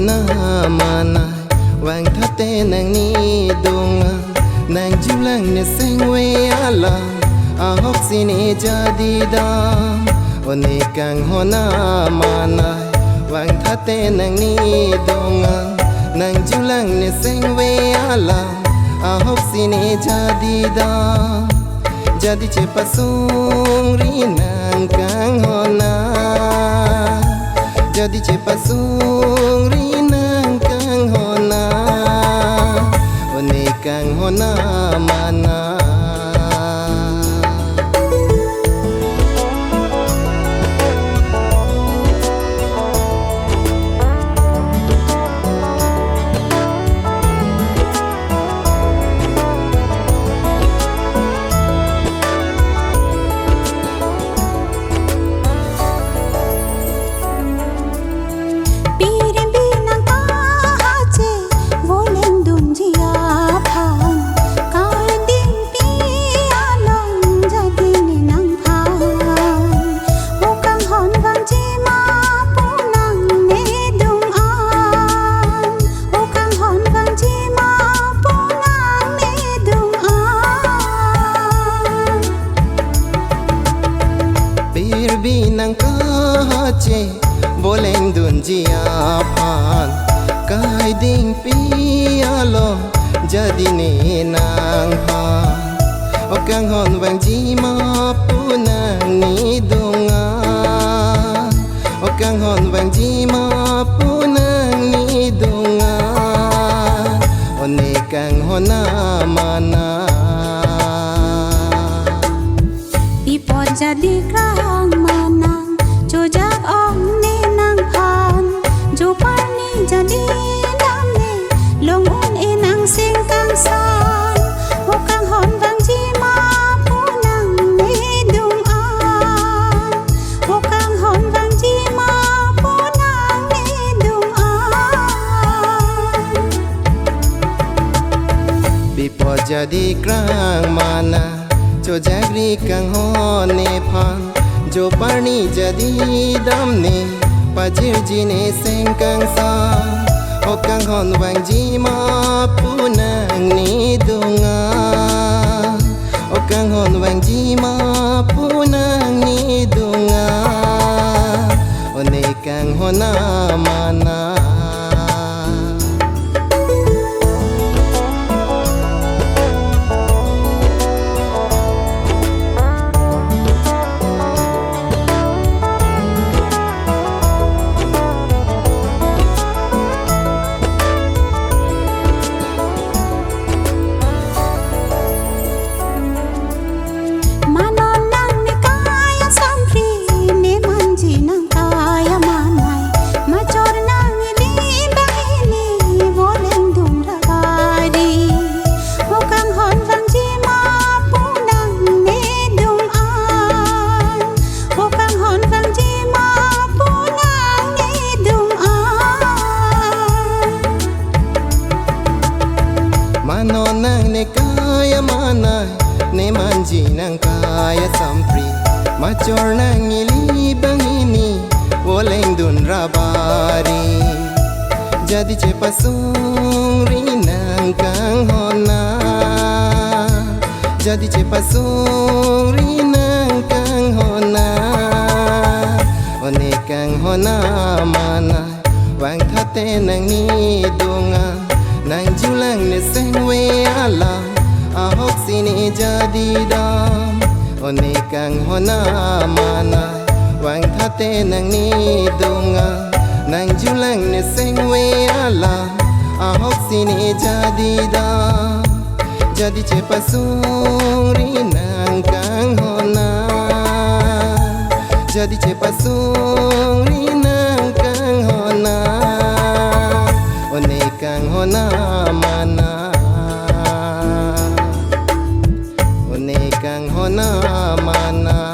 hona mana wang thate nang ni donga nang julang ne sengwe ala ahok sini jadi dam one kang hona mana wang thate nang ni donga nang julang ne sengwe ala ahok sini jadi dam jadi cepasung rinang kang hona jadi cepasung rinang kang hona one kang hona mana binang kahace boleng dunjia pan kai ding pialo jadi ni nang ha okang hon wang ji ma punang ni dunga okang hon wang ji ma punang ni dunga one kang hona mana ipon jadi kang manang jojak ong ni nang pan jopar ni jadi dam ni long un inang sing kang san hokang hon bang ji ma punang ni dung an hokang hon bang ji ma punang ni dung an bipo jadi kang mana jo jagri kang hone phan jo parni jadi damne pajir jine seng kang sa o kang hon wang ji ma punang ni dunga o kang hon wang ji ma punang ni dunga one kang hona mana nang ne kaya manai ne manji nang kaya sampri macor nang ili bangini woleng dun rabari jadi cepasung rinang kang hona jadi cepasung rinang kang hona one kang hona mana wang thate nang ni dunga nang julang ne sengwe ala ahok sini jadi dam one kang hona mana wang thate nang ni dunga nang julang ne sengwe ala ahok sini jadi dam jadi cepasung rinang kang hona jadi cepasung rinang kang hona one kang hona mana one kang hona mana